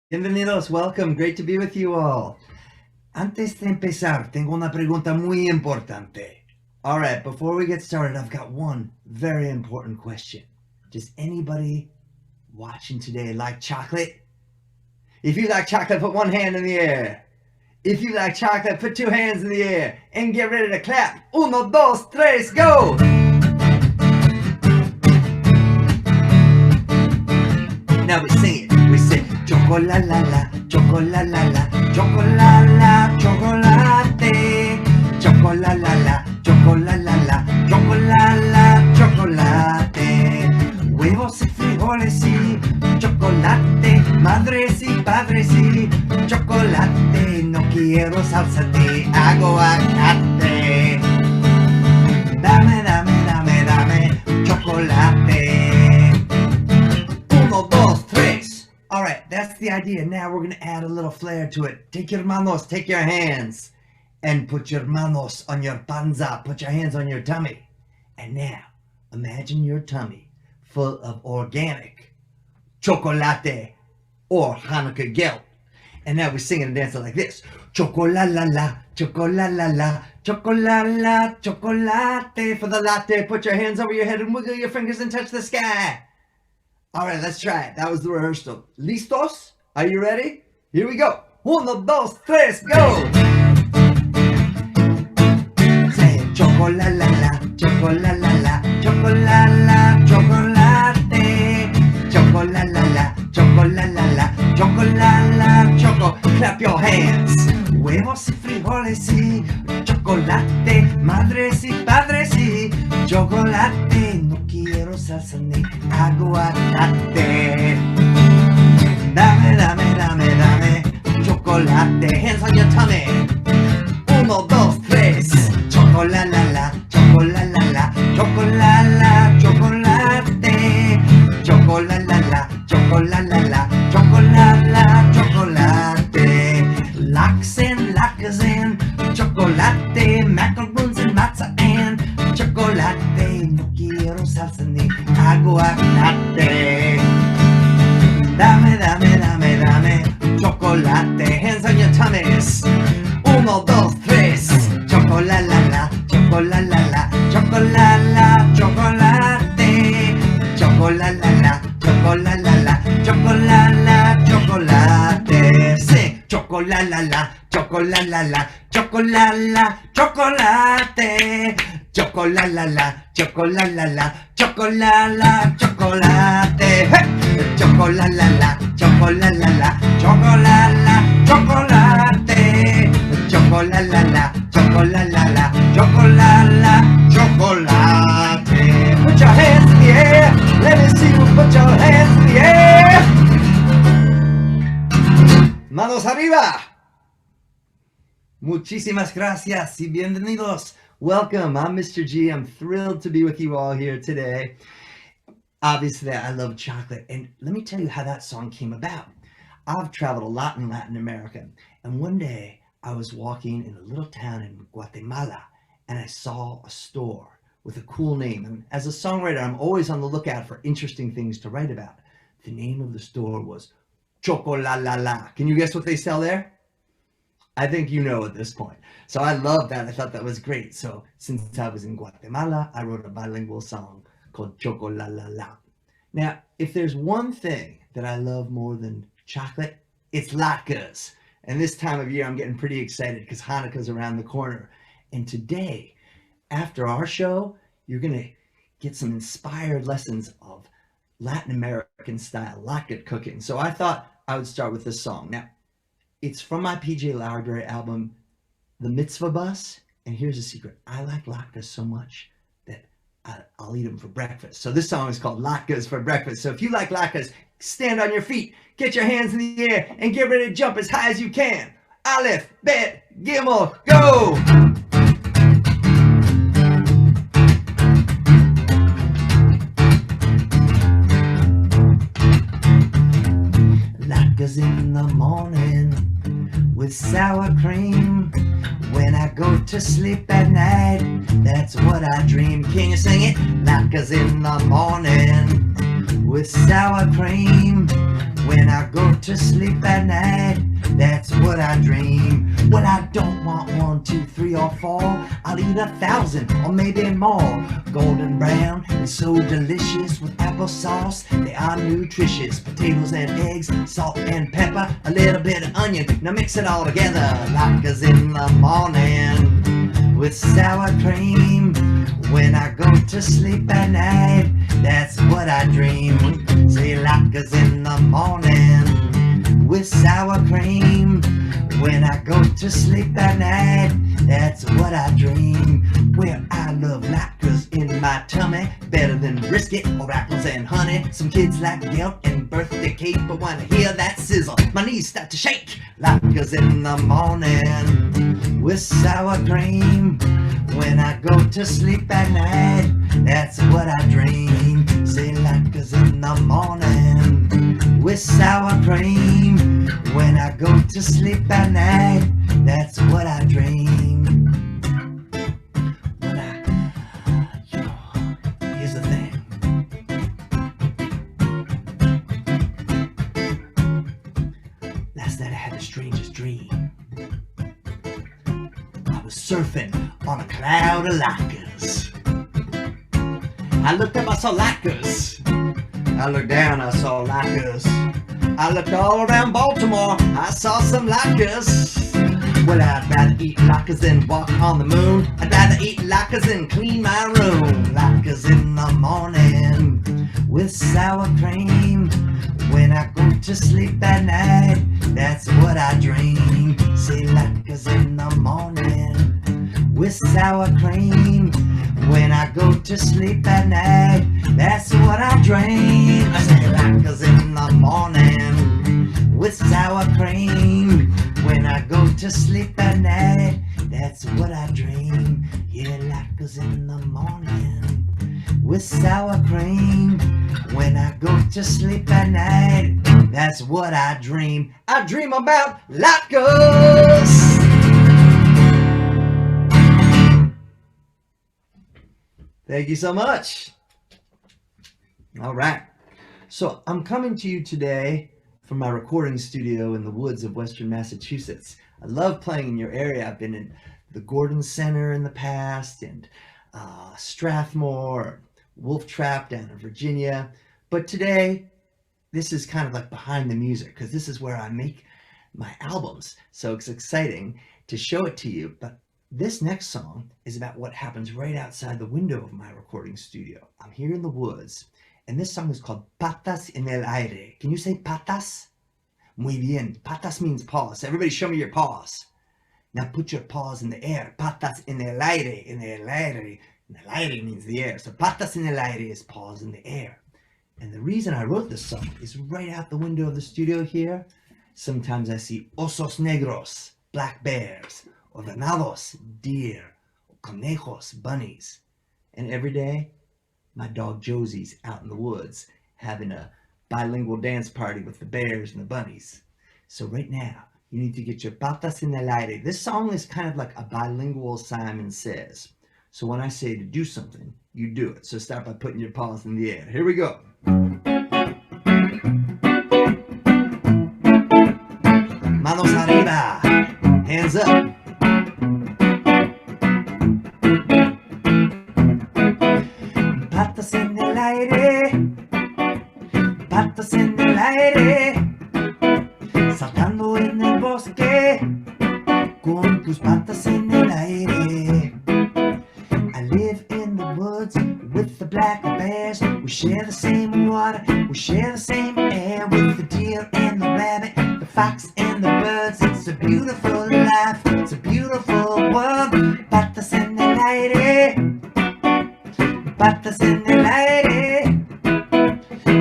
Bienvenidos, welcome, great to be with you all. Antes de empezar, tengo una pregunta muy importante. All right, before we get started, I've got one very important question. Does anybody watching today like chocolate? If you like chocolate, put one hand in the air. If you like chocolate, put two hands in the air and get ready to clap. Uno, dos, tres, go! Now we sing it. We say chocolalala, chocolalala, chocolala, chocolate. Chocolalala, chocolalala, chocolala, chocolate. Huevos y frijoles y chocolate. Madres y padres y chocolate. No quiero salsa de aguacate. Dame, dame, dame, dame chocolate. All right, that's the idea. Now we're going to add a little flair to it. Take your manos, take your hands, and put your manos on your panza. Put your hands on your tummy. And now, imagine your tummy full of organic chocolate or Hannukah guilt. And now we sing and dance it like this. Chocolalala, chocolalala, chocolala, chocolate. For the latte, put your hands over your head and wiggle your fingers and touch the sky. All right, let's try it. That was the rehearsal. ¿Listos? Are you ready? Here we go. Uno, dos, tres, go! Say chocolalala, chocolalala, chocolala, chocolate. Chocolalala, chocolalala, chocolala, choco. Clap your hands. Huevos y frijoles y chocolate. Madres y padres y chocolate. No quiero salsa ni aguacate. Dame, dame, dame, dame chocolate. Hands on your tummy. Uno, dos, tres. Chocolalala, chocolalala, chocolala, chocolate. Chocolalala, chocolalala, chocolala, chocolate. Lox and latkes and chocolate. Macaroons and matzah and chocolate. No quiero salsa ni aguacate. Dame, dame, dame, dame chocolate. Hands on your tummies. Uno, dos, tres. Chocolalala, chocolalala, chocolala, chocolate. Chocolalala, chocolalala, chocolala, chocolate. Sing chocolalala, chocolalala, chocolala, chocolate. Chocolalala, chocolalala, chocolala, chocolate. Hey! Chocolalala, chocolalala, chocolala, chocolate. Chocolalala, chocolalala, chocolala, chocolate. Put your hands in the air. Let me see you put your hands in the air. Manos arriba. Muchísimas gracias y bienvenidos. Welcome, I'm Mr. G. I'm thrilled to be with you all here today. Obviously, I love chocolate, and let me tell you how that song came about. I've traveled a lot in Latin America, and one day I was walking in a little town in Guatemala, and I saw a store with a cool name. And as a songwriter, I'm always on the lookout for interesting things to write about. The name of the store was Chocolalala. Can you guess what they sell there? I think you know at this point. So I love that. I thought that was great. So since I was in Guatemala, I wrote a bilingual song called Chocolalala. Now, if there's one thing that I love more than chocolate, it's latkes. And this time of year, I'm getting pretty excited because Hanukkah's around the corner. And today, after our show, you're going to get some inspired lessons of Latin American style latke cooking. So I thought I would start with this song. Now, it's from my PJ Library album, The Mitzvah Bus. And here's a secret. I like latkes so much that I'll eat them for breakfast. So this song is called Latkes for Breakfast. So if you like latkes, stand on your feet, get your hands in the air, and get ready to jump as high as you can. Aleph, Bet, Gimel, go! Latkes in the morning with sour cream. When I go to sleep at night, that's what I dream. Can you sing it? Latkes in the morning with sour cream. When I go to sleep at night, that's what I dream. Well, I don't want 1, 2, 3, or 4. I'll eat 1,000 or maybe more. Golden brown and so delicious with applesauce. They are nutritious. Potatoes and eggs, salt and pepper, a little bit of onion. Now mix it all together. Latkes in the morning with sour cream. When I go to sleep at night, that's what I dream. Say latkes in the morning with sour cream. When I go to sleep at night, that's what I dream. Well, I love latkes in my tummy, better than brisket or apples and honey. Some kids like guilt and birthday cake, but when I hear that sizzle, my knees start to shake. Latkes in the morning with sour cream. When I go to sleep at night, that's what I dream. Say latkes in the morning with sour cream. When I go to sleep at night, that's what I dream. When here's the thing. Last night I had the strangest dream. I was surfing on a cloud of latkes. I looked up, I saw latkes. I looked down, I saw latkes. I looked all around Baltimore, I saw some latkes. Well, I'd rather eat latkes than walk on the moon. I'd rather eat latkes than clean my room. Latkes in the morning with sour cream. When I go to sleep at night, that's what I dream. Say latkes in the morning with sour cream. When I go to sleep at night, that's what I dream. I say latkes in the morning with sour cream. When I go to sleep at night, that's what I dream. Yeah, latkes in the morning with sour cream. When I go to sleep at night, that's what I dream. I dream about latkes. Thank you so much. All right. So I'm coming to you today from my recording studio in the woods of Western Massachusetts. I love playing in your area. I've been in the Gordon Center in the past, and Strathmore, Wolf Trap down in Virginia. But today, this is kind of like behind the music, because this is where I make my albums. So it's exciting to show it to you. But this next song is about what happens right outside the window of my recording studio. I'm here in the woods, and this song is called Patas en el Aire. Can you say patas? Muy bien. Patas means paws. Everybody show me your paws. Now put your paws in the air. Patas en el aire, en el aire. En el aire means the air. So patas en el aire is paws in the air. And the reason I wrote this song is right out the window of the studio here. Sometimes I see osos negros, black bears, or venados, deer, or conejos, bunnies. And every day, my dog Josie's out in the woods having a bilingual dance party with the bears and the bunnies. So right now, you need to get your patas en el aire. This song is kind of like a bilingual Simon Says. So when I say to do something, you do it. So start by putting your paws in the air. Here we go. Manos arriba, hands up. Patas en el aire, patas en el aire, saltando en el bosque, con tus patas en el aire. I live in the woods with the black bears. We share the same water, we share the same air with the deer and the rabbit, the fox and the birds. It's a beautiful life, it's a beautiful world. Patas en el aire, patas en el aire,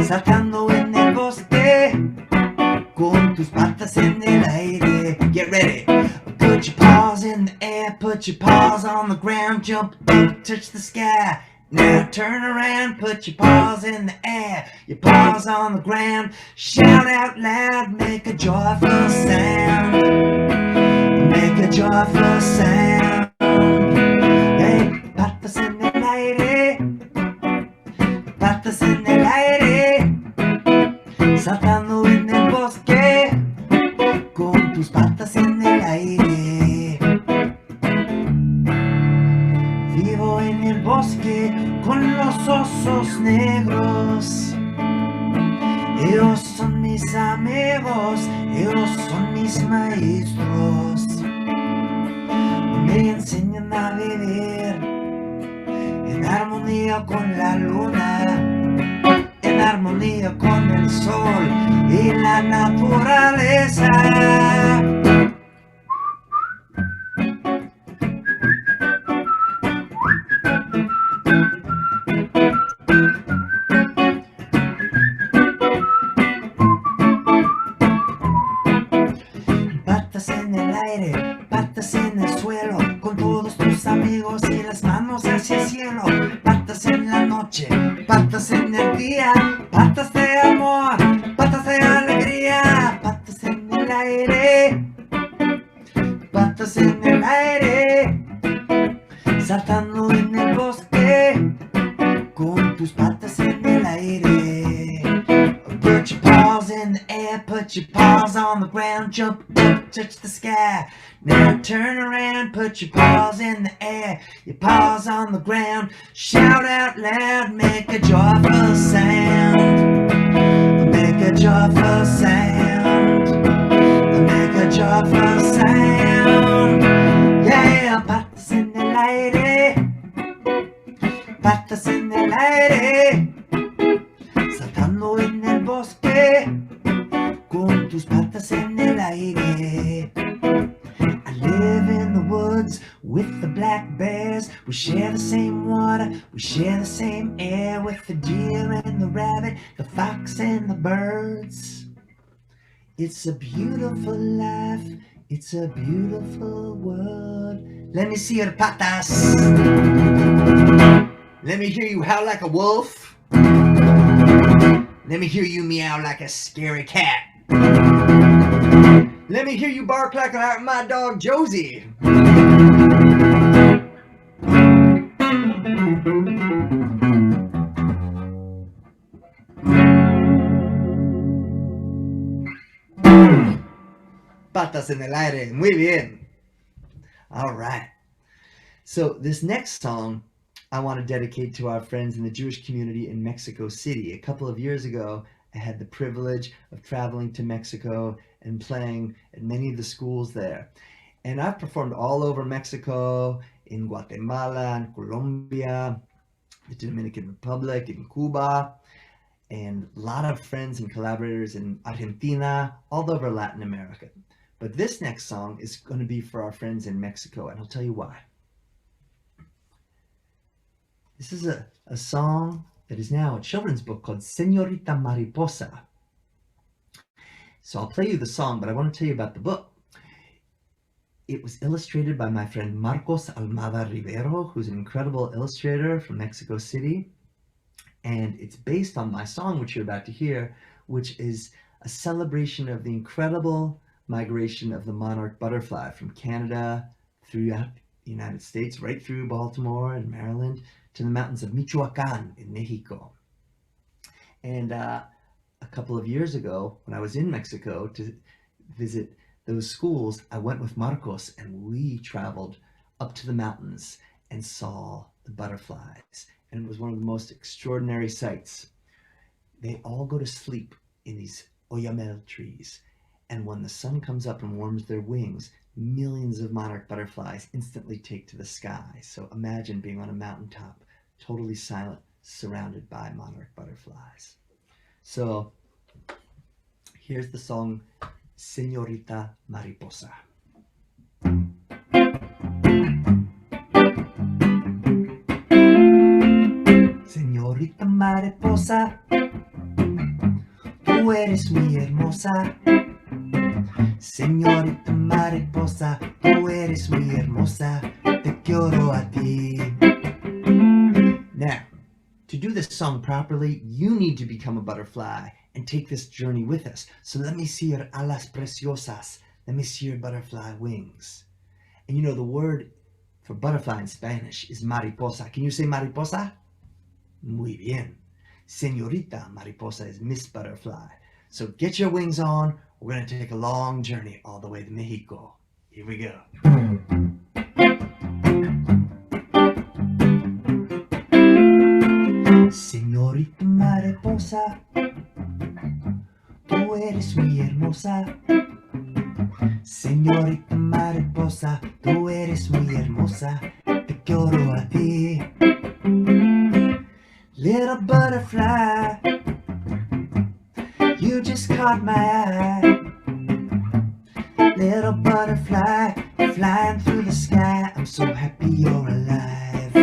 saltando en el bosque, con tus patas en el aire. Get ready. Put your paws in the air, put your paws on the ground, jump up, touch the sky. Now turn around, put your paws in the air, your paws on the ground. Shout out loud, make a joyful sound. Make a joyful sound. Hey, patas en el aire, patas en el aire, saltando en el bosque, con tus patas en el aire. Vivo en el bosque con los osos negros. Ellos son mis amigos, ellos son mis maestros. Me enseñan a vivir en armonía con la luna, en armonía con el sol y la naturaleza. Patas en el aire, patas en el suelo, con todos tus amigos y las manos hacia el cielo. Patas en la noche, patas en el día, patas de amor, patas de alegría. Patas en el aire, patas en el aire, saltando en el bosque, con tus patas en el aire. Put your paws in the air, put your paws on the ground, jump up, touch the sky. Now turn around, put your paws in the air, your paws on the ground. Shout out loud, make a joyful sound. Make a joyful sound. Make a joyful sound. Yeah, patas en el aire, patas en el aire, saltando en el bosque, con tus patas en el aire. I live in the woods with the black bears. We share the same water, we share the same air, with the deer and the rabbit, the fox and the birds. It's a beautiful life, it's a beautiful world. Let me see your patas. Let me hear you howl like a wolf. Let me hear you meow like a scary cat. Let me hear you bark like my dog Josie. Patas en el aire. Muy bien. All right. So this next song I want to dedicate to our friends in the Jewish community in Mexico City. A couple of years ago, I had the privilege of traveling to Mexico and playing at many of the schools there. And I've performed all over Mexico, in Guatemala, in Colombia, the Dominican Republic, in Cuba, and a lot of friends and collaborators in Argentina, all over Latin America. But this next song is going to be for our friends in Mexico, and I'll tell you why. This is a song that is now a children's book called Señorita Mariposa. So I'll play you the song, but I want to tell you about the book. It was illustrated by my friend Marcos Almada Rivero, who's an incredible illustrator from Mexico City. And it's based on my song, which you're about to hear, which is a celebration of the incredible migration of the monarch butterfly from Canada throughout the United States, right through Baltimore and Maryland, to the mountains of Michoacan in Mexico. And a couple of years ago, when I was in Mexico to visit those schools, I went with Marcos and we traveled up to the mountains and saw the butterflies. And it was one of the most extraordinary sights. They all go to sleep in these oyamel trees. And when the sun comes up and warms their wings, millions of monarch butterflies instantly take to the sky. So imagine being on a mountaintop, totally silent, surrounded by monarch butterflies. So here's the song, Señorita Mariposa. Señorita Mariposa, tú eres muy hermosa. Señorita Mariposa, tú eres muy hermosa. Te quiero a ti. Now, to do this song properly, you need to become a butterfly and take this journey with us. So let me see your alas preciosas. Let me see your butterfly wings. And you know the word for butterfly in Spanish is mariposa. Can you say mariposa? Muy bien. Señorita Mariposa is Miss Butterfly. So get your wings on. We're going to take a long journey all the way to Mexico. Here we go. Señorita mariposa, tú eres muy hermosa. Señorita mariposa, tú eres muy hermosa. Te quiero a ti. Little butterfly, you just caught my eye. Little butterfly, flying through the sky. I'm so happy you're alive.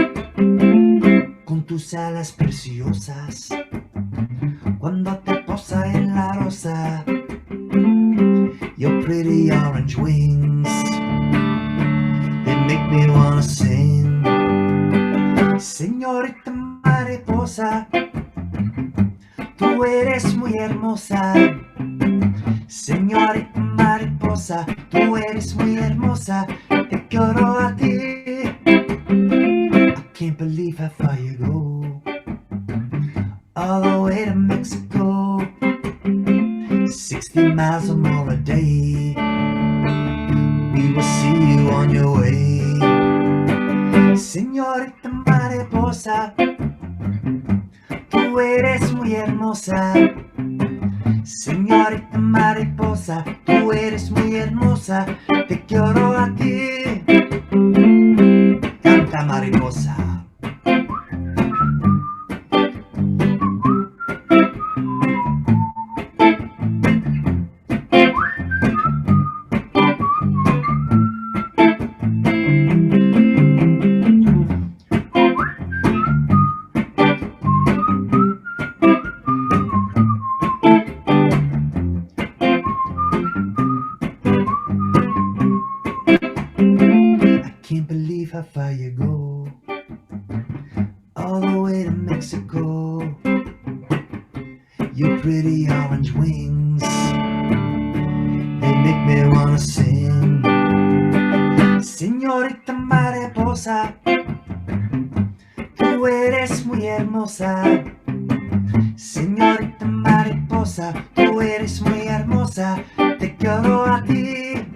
Con tus alas preciosas, cuando te posa en la rosa. Your pretty orange wings, they make me wanna sing. Señorita mariposa, tú eres muy hermosa. Señorita mariposa, tú eres muy hermosa. Te quiero a ti. I can't believe how far you go, all the way to Mexico. 60 miles or more a day, we will see you on your way. Señorita mariposa, tú eres muy hermosa. Señorita mariposa, tú eres muy hermosa. Te quiero a ti. Canta mariposa. Can't believe how far you go, all the way to Mexico. Your pretty orange wings, they make me wanna sing. Señorita mariposa, tú eres muy hermosa. Señorita mariposa, tú eres muy hermosa. Te quiero a ti.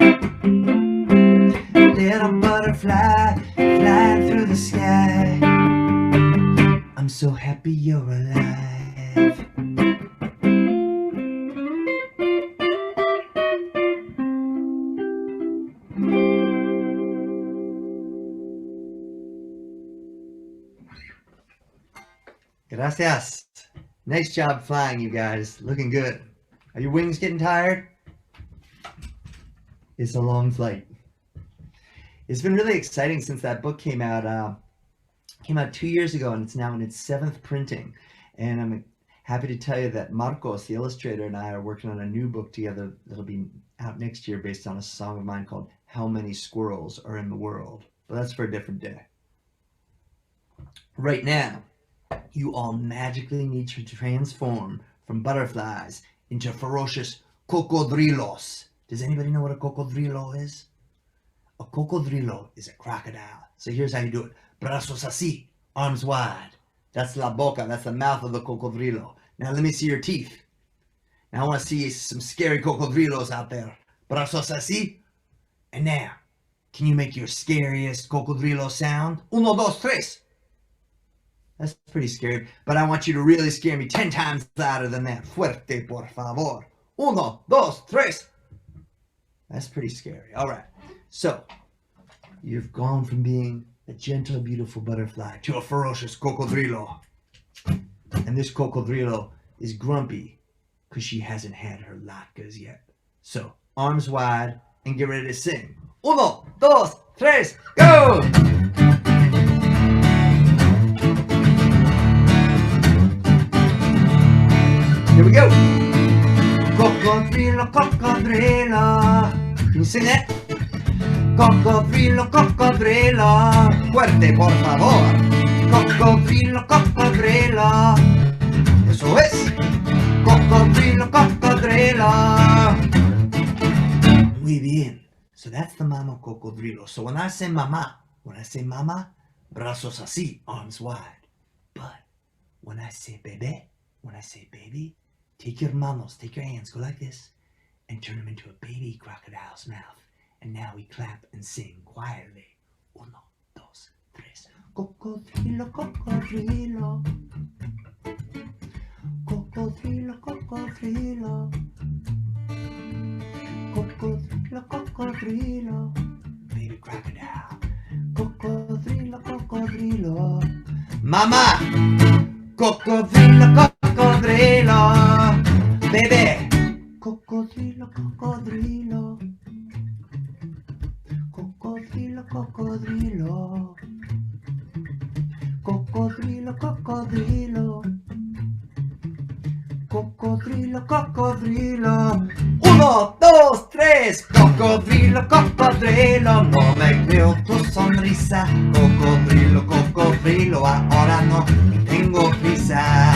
Little butterfly, flying through the sky. I'm so happy you're alive. Gracias. Nice job flying, you guys. Looking good. Are your wings getting tired? It's a long flight. It's been really exciting since that book came out 2 years ago, and it's now in its 7th printing. And I'm happy to tell you that Marcos, the illustrator, and I are working on a new book together that'll be out next year based on a song of mine called How Many Squirrels Are in the World? But that's for a different day. Right now, you all magically need to transform from butterflies into ferocious cocodrilos. Does anybody know what a cocodrilo is? A cocodrilo is a crocodile. So here's how you do it. Brazos así, arms wide. That's la boca, that's the mouth of the cocodrilo. Now let me see your teeth. Now I want to see some scary cocodrilos out there. Brazos así. And now, can you make your scariest cocodrilo sound? Uno, dos, tres. That's pretty scary, but I want you to really scare me 10 times louder than that. Fuerte, por favor. Uno, dos, tres. That's pretty scary. All right. So, you've gone from being a gentle, beautiful butterfly to a ferocious cocodrilo. And this cocodrilo is grumpy because she hasn't had her latkes yet. So, arms wide and get ready to sing. Uno, dos, tres, go! Here we go. Cocodrilo, cocodrilo. Can you sing that? Cocodrilo, cocodrilo. Fuerte, por favor. Cocodrilo, cocodrilo. Eso es. Cocodrilo, cocodrilo. Muy bien. So that's the mama cocodrilo. So when I say mama, brazos así, arms wide. But when I say bebé, when I say baby, take your manos, take your hands, go like this, and turn them into a baby crocodile's mouth. And now we clap and sing quietly. Uno, dos, tres. Cocodrilo, cocodrilo. Cocodrilo, cocodrilo. Cocodrilo, cocodrilo. Baby crocodile. Cocodrilo, cocodrilo. Mama! Cocodrilo, cocodrilo. Baby! Cocodrilo, cocodrilo. Cocodrilo, cocodrilo. Cocodrilo, cocodrilo. Cocodrilo, cocodrilo. Uno, dos, tres. Cocodrilo, cocodrilo. No me creo tu sonrisa. Cocodrilo, cocodrilo. Ahora no tengo prisa.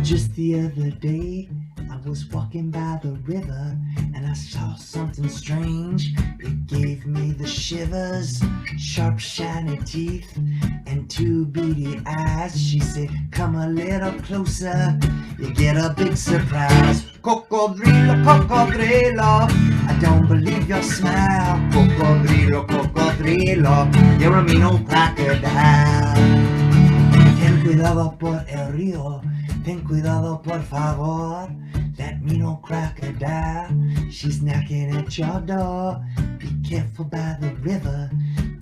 Just the other day, I was walking by the river and I saw something strange. It gave me the shivers, sharp shiny teeth and two beady eyes. She said, come a little closer, you get a big surprise. Cocodrilo, cocodrilo, I don't believe your smile. Cocodrilo, cocodrilo, you're a mean old crocodile. Ten cuidado por el río, ten cuidado por favor. That mean old crocodile, she's knocking at your door. Be careful by the river,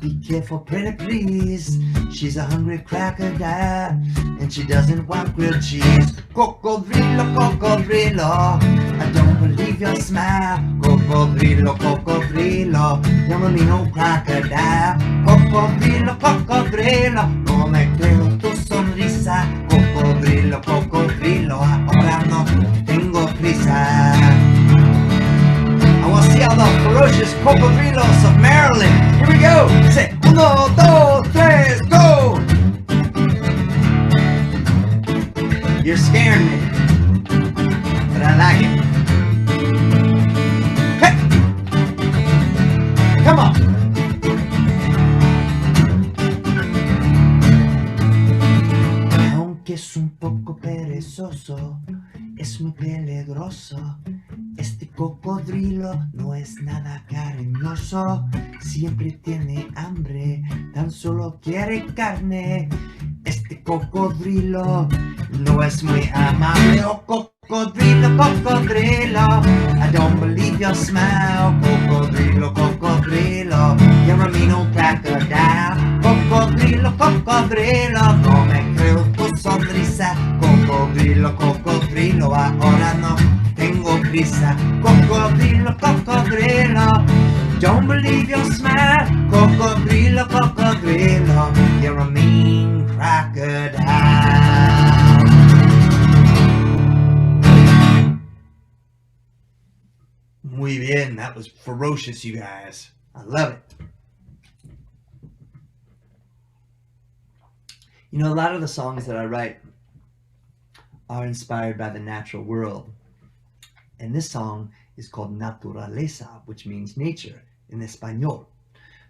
be careful pretty please. She's a hungry crocodile, and she doesn't want grilled cheese. Cocodrilo, cocodrilo, I don't believe your smile. Cocodrilo, cocodrilo, you're a mean old crocodile. Cocodrilo, cocodrilo, no me creo tu sonrisa. Cocodrilo, cocodrilo, ahora no tengo prisa. I want to see all the ferocious cocodrilos of Maryland. Here we go. Say, uno, dos, tres, go. You're scaring me, but I like it. Hey, come on. Aunque es un poco perezoso, es muy peligroso. Este cocodrilo no es nada cariñoso. Siempre tiene hambre, tan solo quiere carne. Este cocodrilo no es muy amable. Oh, cocodrilo, cocodrilo, I don't believe your smile. Cocodrilo, cocodrilo, you're a mean old crocodile. Cocodrilo, cocodrilo, no me creo tu sonrisa. Cocodrilo, cocodrilo, ahora no tengo prisa. Cocodrilo, cocodrilo, don't believe your smile. Cocodrilo, cocodrilo, you're a mean crocodile. Muy bien, that was ferocious, you guys. I love it. You know, a lot of the songs that I write are inspired by the natural world. And this song is called Naturaleza, which means nature in Espanol.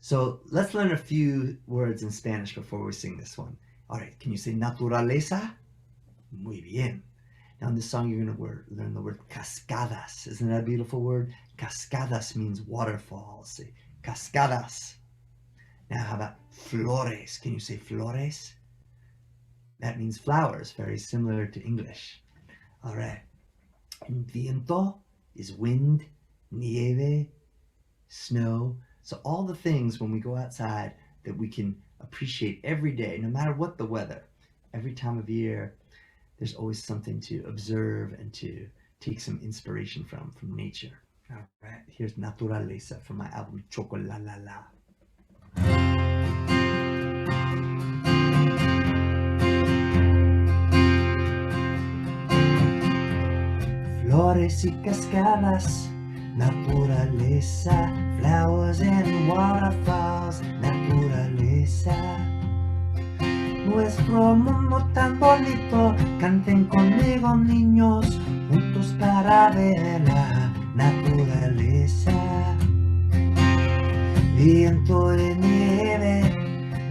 So let's learn a few words in Spanish before we sing this one. All right, can you say naturaleza? Muy bien. Now in this song, you're going to learn the word cascadas. Isn't that a beautiful word? Cascadas means waterfalls. Say cascadas. Now how about flores? Can you say flores? That means flowers, very similar to English. All right. And viento is wind, nieve, snow. So all the things when we go outside that we can appreciate every day, no matter what the weather, every time of year, there's always something to observe and to take some inspiration from nature. All right, here's Naturaleza from my album Chocolalala. Flores y cascadas, naturaleza, flowers and waterfalls, naturaleza. Nuestro mundo tan bonito, canten conmigo niños, juntos para ver la naturaleza. Viento de nieve,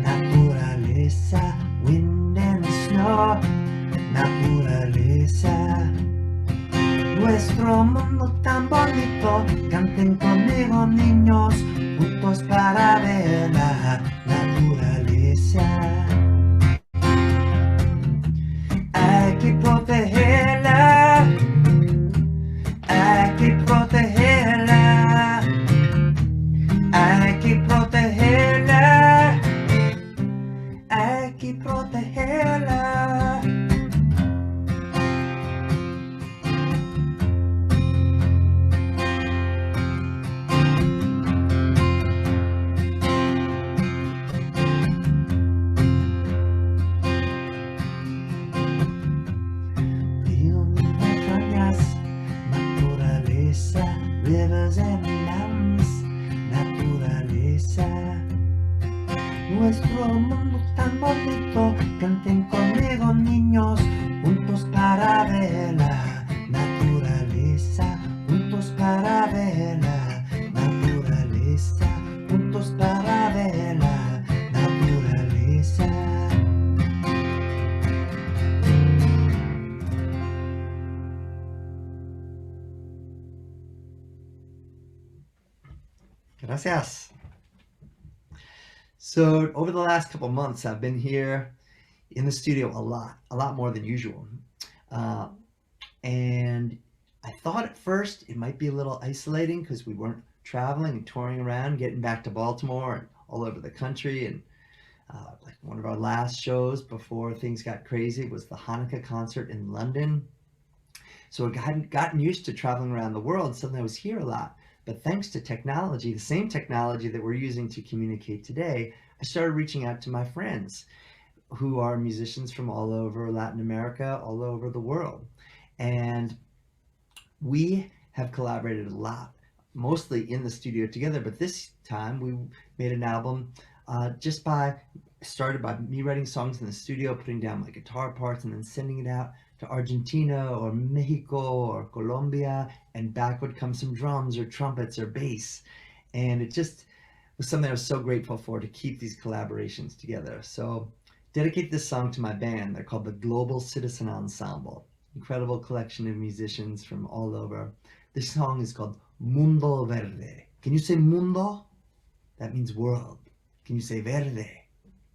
naturaleza, wind and snow, naturaleza. nuestro mundo tan bonito. Canten conmigo, niños, juntos para ver la naturaleza. Hay que protegerla, hay que protegerla, hay que protegerla, hay que protegerla. Rivers and mountains, naturaleza. Nuestro mundo tan bonito, canten conmigo, niños, juntos para ver la naturaleza, juntos para ver la naturaleza, juntos para ver la naturaleza. Gracias. So over the last couple months, I've been here in the studio a lot more than usual. And I thought at first it might be a little isolating because we weren't traveling and touring around, getting back to Baltimore and all over the country. And like one of our last shows before things got crazy was the Hannukah concert in London. So I hadn't gotten used to traveling around the world. Suddenly I was here a lot. But thanks to technology, the same technology that we're using to communicate today, I started reaching out to my friends who are musicians from all over Latin America, all over the world. And we have collaborated a lot, mostly in the studio together. But this time we made an album started by me writing songs in the studio, putting down my guitar parts, and then sending it out to Argentina or Mexico or Colombia, and back would come some drums or trumpets or bass. And it just was something I was so grateful for, to keep these collaborations together. So dedicate this song to my band. They're called the Global Citizen Ensemble, incredible collection of musicians from all over. This song is called Mundo Verde. Can you say mundo? That means world. Can you say verde?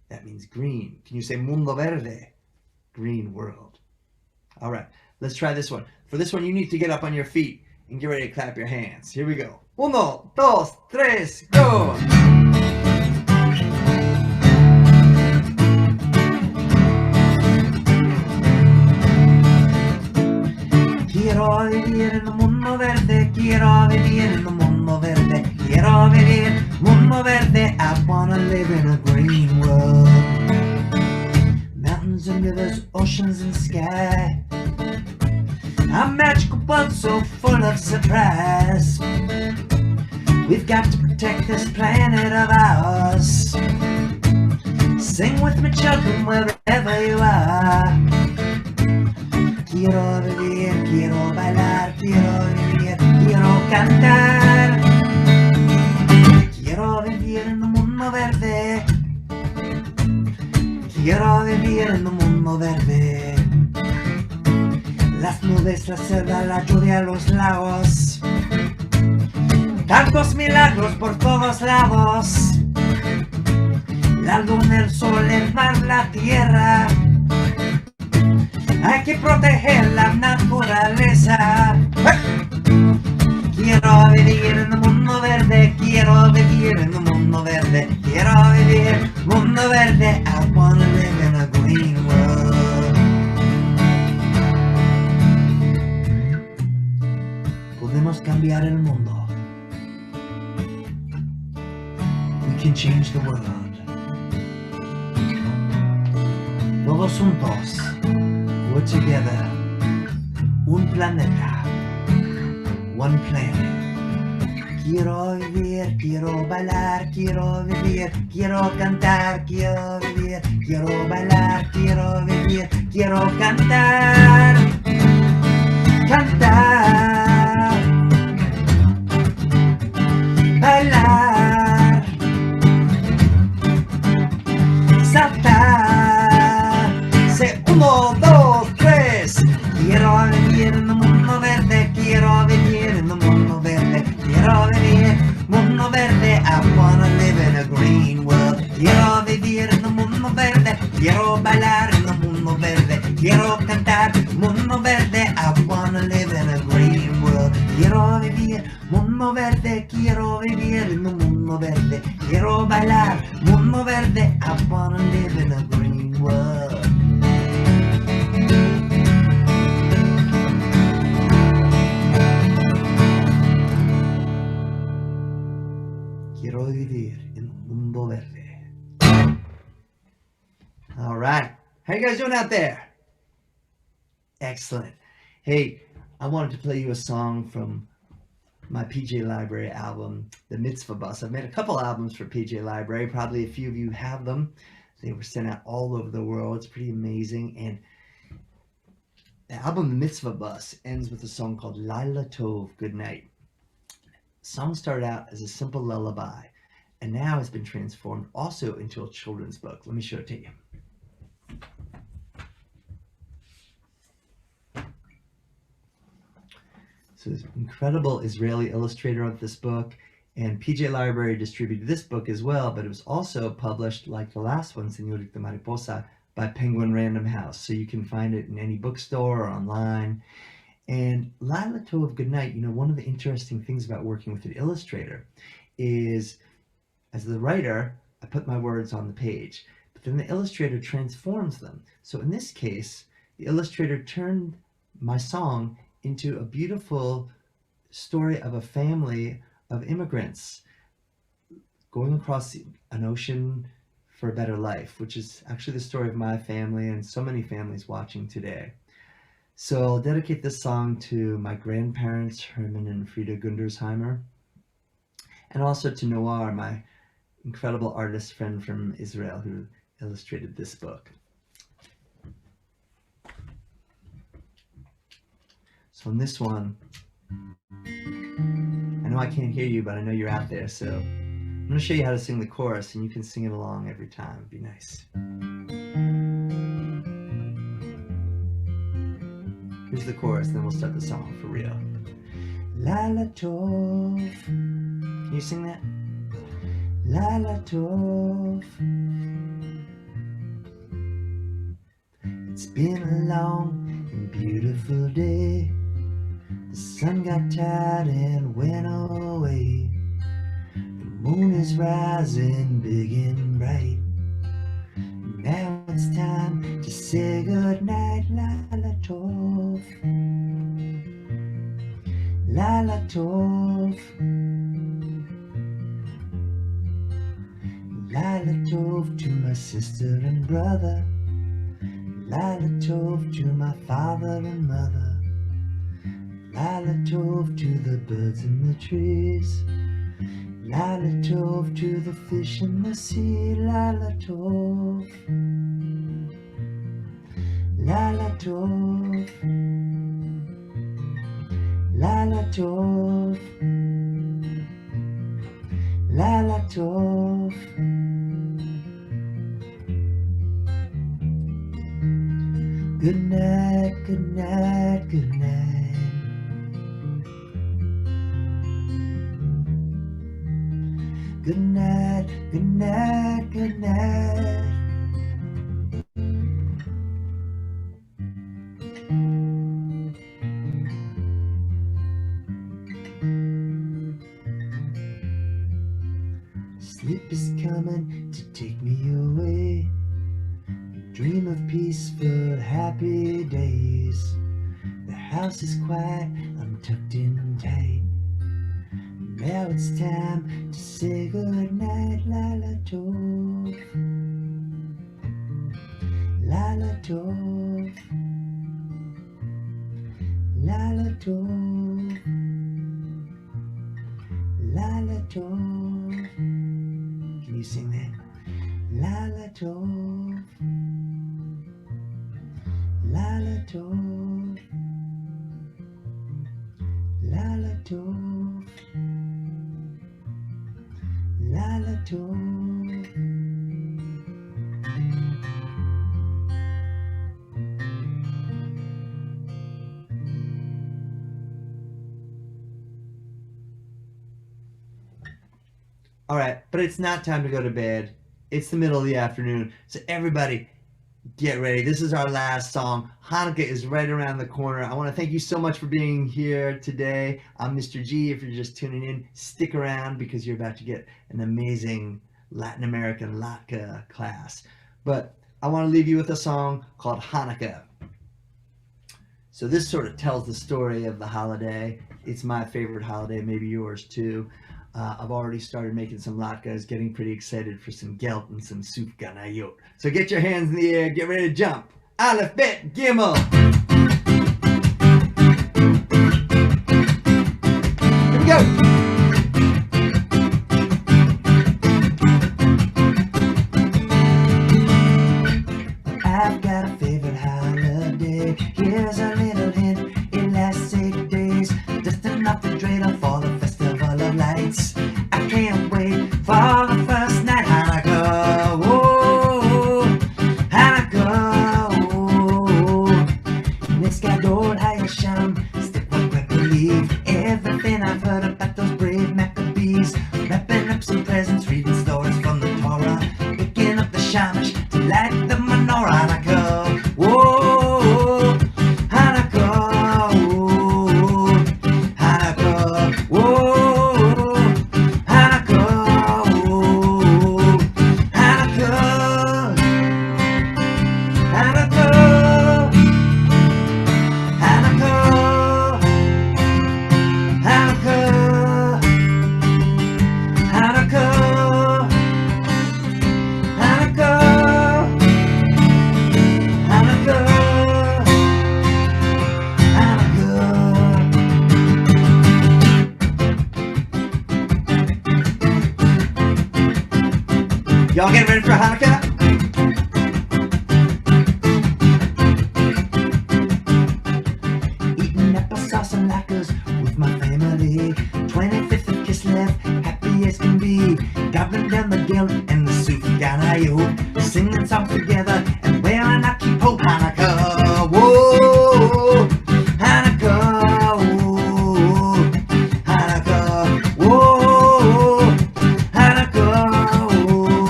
That means green. Can you say mundo verde? Green world. All right, let's try this one. For this one, you need to get up on your feet and get ready to clap your hands. Here we go. 1, 2, 3, go! Quiero vivir en un mundo verde, quiero vivir en un mundo verde, quiero vivir mundo verde. I wanna live in a green world. Mountains and rivers, oceans and sky, a magical world so full of surprise. We've got to protect this planet of ours. Sing with me, children, wherever you are. Quiero vivir, quiero bailar, quiero vivir, quiero cantar. Quiero vivir en un mundo verde. Quiero vivir en un mundo verde. Las nubes, la selva, la lluvia, los lagos. Tantos milagros por todos lados. La luna, el sol, el mar, la tierra. Hay que proteger la naturaleza. Quiero vivir en un mundo verde. Quiero vivir en un mundo verde. Quiero vivir mundo verde. I wanna live in a green world. Podemos cambiar el mundo. We can change the world. Todos juntos. We're together. Un planeta. One planet. Quiero vivir, quiero bailar, quiero vivir, quiero cantar, quiero vivir, quiero bailar, quiero vivir, quiero cantar. Cantar. Bailar. Saltar. 1, 2, 3. Quiero vivir en un mundo verde. Quiero vivir mundo verde, quiero vivir en un mundo verde, quiero bailar mundo verde, I wanna live in a green world. Quiero vivir en un mundo verde. All right. How you guys doing out there? Excellent. Hey, I wanted to play you a song from my PJ Library album, The Mitzvah Bus. I've made a couple albums for PJ Library. Probably a few of you have them. They were sent out all over the world. It's pretty amazing. And the album, The Mitzvah Bus, ends with a song called Laila Tov, Good Night. The song started out as a simple lullaby, and now has been transformed also into a children's book. Let me show it to you. So this incredible Israeli illustrator of this book, and PJ Library distributed this book as well, but it was also published, like the last one, Señorita Mariposa, by Penguin Random House. So you can find it in any bookstore or online. And Laila Tov, Good Night, one of the interesting things about working with an illustrator is, as the writer, I put my words on the page, but then the illustrator transforms them. So in this case, the illustrator turned my song into a beautiful story of a family of immigrants going across an ocean for a better life, which is actually the story of my family and so many families watching today. So I'll dedicate this song to my grandparents, Herman and Frida Gundersheimer, and also to Noir, my incredible artist friend from Israel who illustrated this book. So on this one, I know I can't hear you, but I know you're out there, so I'm going to show you how to sing the chorus, and you can sing it along every time. It'd be nice. Here's the chorus, then we'll start the song for real. Laila Tov. Can you sing that? Laila Tov. It's been a long and beautiful day. The sun got tired and went away. The moon is rising big and bright. Now it's time to say goodnight. Laila Tov. Laila Tov. Laila Tov to my sister and brother. Laila Tov to my father and mother. Laila Tov to the birds in the trees. Laila Tov to the fish in the sea. Laila Tov. Laila Tov. Laila Tov. Laila Tov. Good night, good night, good night. Good night, good night, good night. Sleep is coming to take me away. Dream of peaceful, happy days. The house is quiet, I'm tucked in tight. Now it's time to say goodnight. Laila Tov. Laila Tov. Laila Tov. Laila Tov. Can you sing that? Laila Tov. Laila Tov. Laila Tov. Laila Tov. All right, but it's not time to go to bed. It's the middle of the afternoon. So everybody, Get ready. This is our last song. Hannukah is right around the corner. I want to thank you so much for being here today. I'm Mr. G. If you're just tuning in, stick around because you're about to get an amazing Latin American latke class. But I want to leave you with a song called Hannukah. So this sort of tells the story of the holiday. It's my favorite holiday, maybe yours too. I've already started making some latkes, getting pretty excited for some gelt and some soup ganayot. So get your hands in the air, get ready to jump. Aleph, Bet, Gimel. Here we go. I've got a favorite holiday. Here's a little hint. It lasts 8 days. Just enough to dreidel for the festival of lights. I can't wait for the first night. Hannukah, whoa, Hannukah, whoa. Nitzgadol Hayasham, step one quick believe. Everything I've heard about those brave Maccabees. Wrapping up some presents, reading stories from the Torah. Picking up the shamash to light the menorah. Hannukah, whoa, Hannukah, whoa, Hannukah, whoa, Hannukah, whoa, Hannukah, Hannukah, Hannukah, Hannukah, Hannukah, Hannukah, Y'all getting ready for Hannukah? Eating applesauce and latkes with my family. 25th of Kislev, happy as can be. Gobbling down the gelt and the soup ganayot. Singing songs together and wearing a kippot. Hannukah, whoa, Hannukah, whoa, Hannukah, whoa, Hannukah, whoa,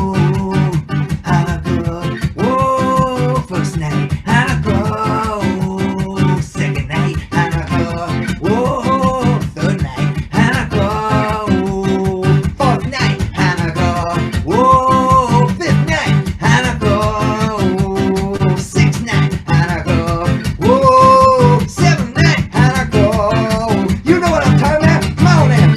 Hannukah, whoa. First night, Hannukah, whoa. Second night, Hannukah, whoa. Third night, Hannukah, whoa. Fourth night, Hannukah, whoa. Fifth night, Hannukah, whoa. Sixth night, Hannukah, whoa. Seventh night, Hannukah, whoa. You know what I'm talking about? Come on in.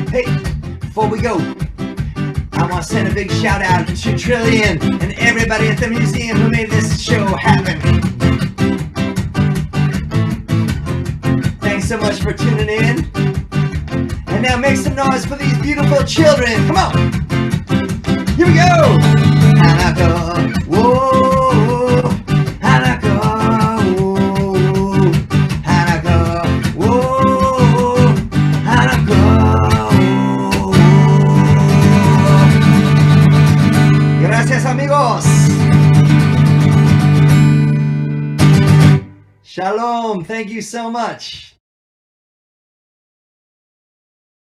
Hey, before we go, I want to send a big shout out to Trillian and everybody at the museum who made this show happen. Thanks so much for tuning in. And now make some noise for these beautiful children. Come on. Here we go. Hannukah, whoa, Hannukah, whoa, Hannukah, whoa, Hannukah, whoa. Gracias, amigos. Shalom. Thank you so much.